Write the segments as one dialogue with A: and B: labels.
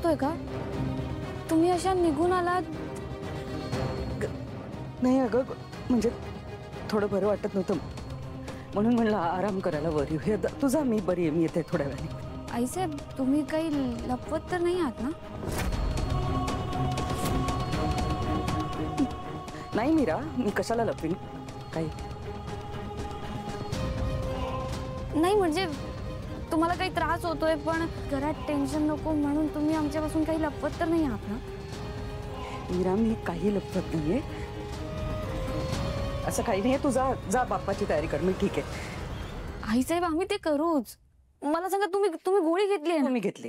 A: होतोय का? तुम्ही अशा निघून आलात?
B: नाही अगं, म्हणजे थोडं बरं वाटत नव्हतं म्हणून म्हणलं आराम करायला वर येऊ. तुझा मी बरी आहे, मी येते थोड्या वेळाने.
A: आईसाहेब, तुम्ही काही लपवत तर नाही आहात ना?
B: नाही मीरा, मी कशाला लपवीन काही.
A: नाही म्हणजे तुम्हाला काही त्रास होतोय पण घरात टेन्शन नको म्हणून तुम्ही आमच्यापासून काही लपवत तर नाही आहात ना?
B: मीरा, मी काही लपवत नाहीये, असं काही नाहीये. तू जा बाप्पाची तयारी कर, मी ठीक आहे.
A: आईसाहेब, आम्ही ते करूच. मला सांगा, तुम्ही गोळी घेतली आहे ना?
B: मी घेतली.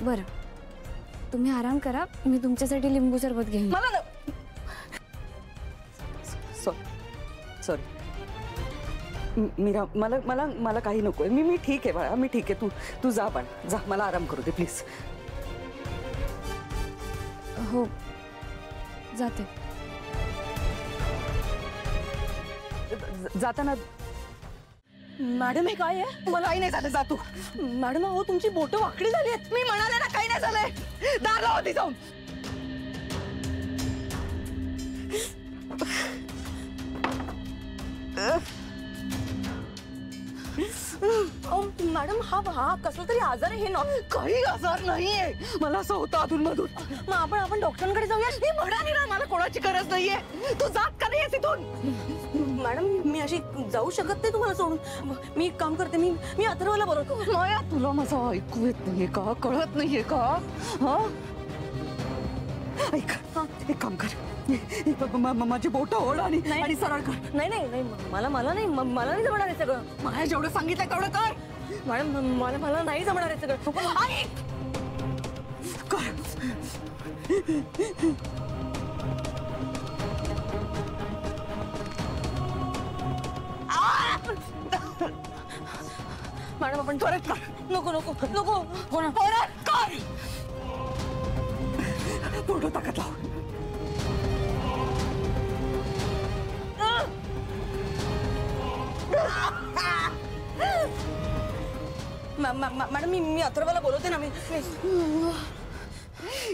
A: बरं, तुम्ही आराम करा, मी तुमच्यासाठी लिंबू सरबत घेईन.
B: मला सॉरी मीरा, मला काही नकोय. मी ठीक आहे बाळा, मी ठीक आहे. तू जा बाळा, जा, मला आराम करू दे प्लीज.
A: हो, जाते.
B: जाताना
C: मॅडम, हे काय आहे?
B: मला काही नाही झालं, जा तू.
C: मॅडम, अहो तुमची बोटं वाकडी झाली आहेत.
B: मी म्हणाले ना काही नाही झालंय. दार लाव आधी जाऊन.
C: मॅडम, हा कसला तरी आजार आहे. हे
B: काही आजार नाहीये, मला असं होतं अधून मधून.
C: मग आपण डॉक्टरांकडे जाऊया.
B: हे म्हणाली ना, मला कोणाची गरज नाहीये. तू जात का नाहीये तिथून?
C: मॅडम, मी अशी जाऊ शकत नाही तुम्हाला सोडून. मी एक काम करते, मी अथर्वला बोलवतो.
B: माया, तुला माझं ऐकू येत नाहीये का? कळत नाहीये का? हा, ऐक, एक काम कर, माझी बोट ओढ आणि सरळ कर.
C: नाही, मला नाही जमणार आहे सगळं.
B: मला जेवढं सांगितलं तेवढं कर.
C: मॅडम, मला नाही जमणार आहे सगळं.
B: कर.
C: मॅडम, आपण
B: परत कर.
C: नको
B: परत कर. पूर्ण ताकद लाव.
C: मॅडम, मी अथर्वला बोलवते ना. मी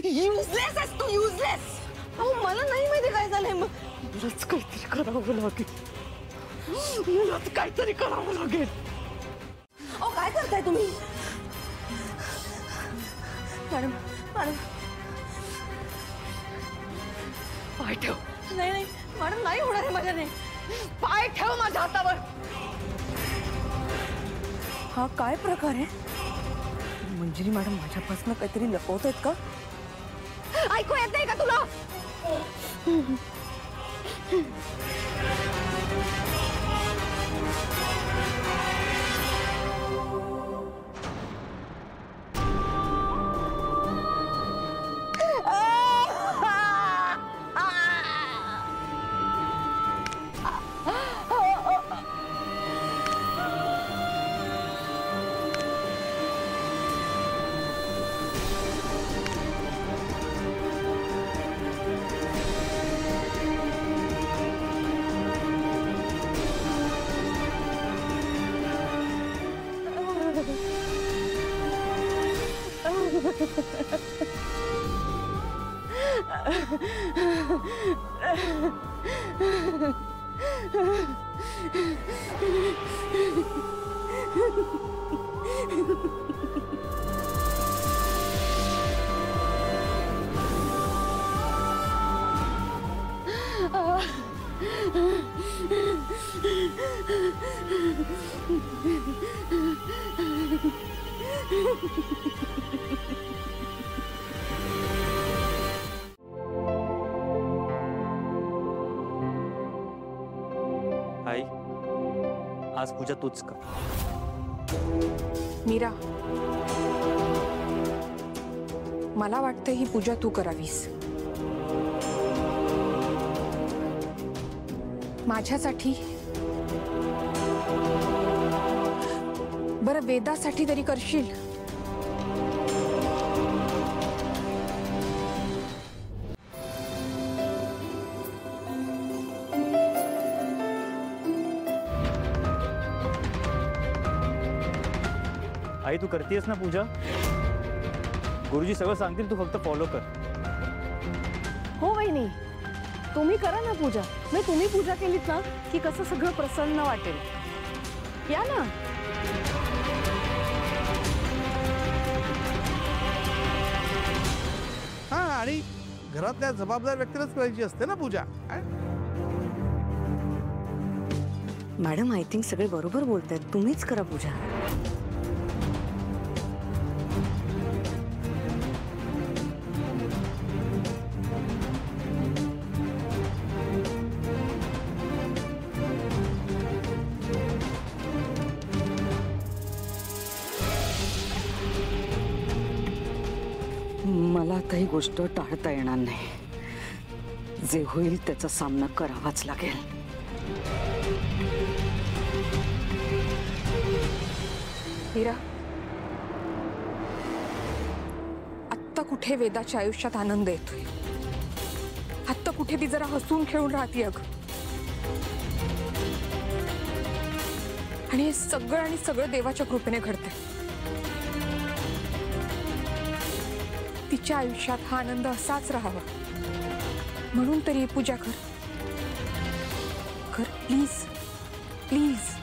B: युजलेस आहेस तू, युजलेस.
C: अहो, मला नाही माहिती काय झालंय.
B: मलाच काहीतरी करावं लागेल.
C: अहो, काय करताय तुम्ही? मॅडम,
B: पाय ठेव.
C: नाही मॅडम, नाही होणार आहे माझ्याने.
B: पाय ठेव माझ्या हातावर.
C: हा काय प्रकार आहे? मंजिरी मॅडम माझ्यापासून काहीतरी लपवत आहेत का?
B: ऐकू येत नाही का तुला?
D: आई, आज पूजा तूच कर.
E: मीरा, मला वाटतं ही पूजा तू करावीस. माझ्यासाठी, बरं वेदासाठी तरी करशील?
D: आई तू करतेस ना पूजा? गुरुजी सगळं सांगतील, तू फक्त फॉलो कर.
C: हो वहिनी, तुम्ही करा ना पूजा. नाही तुम्ही पूजा केलीत ना की कसं सगळं प्रसन्न वाटेल. या ना.
F: हा, आणि घरातल्या जबाबदार व्यक्तीलाच करायची असते ना पूजा.
C: मॅडम आय थिंक सगळे बरोबर बोलतायत. तुम्हीच करा पूजा.
B: मला आता ही गोष्ट टाळता येणार नाही. जे होईल त्याचा सामना करावाच लागेल.
E: मीरा, आत्ता कुठे वेदाच्या आयुष्यात आनंद येतोय? आत्ता कुठे ती जरा हसून खेळून राहते अग. आणि हे सगळं देवाच्या कृपेने घडतंय. तिच्या आयुष्यात हा आनंद असाच राहावा म्हणून तरी पूजा कर. कर प्लीज, प्लीज.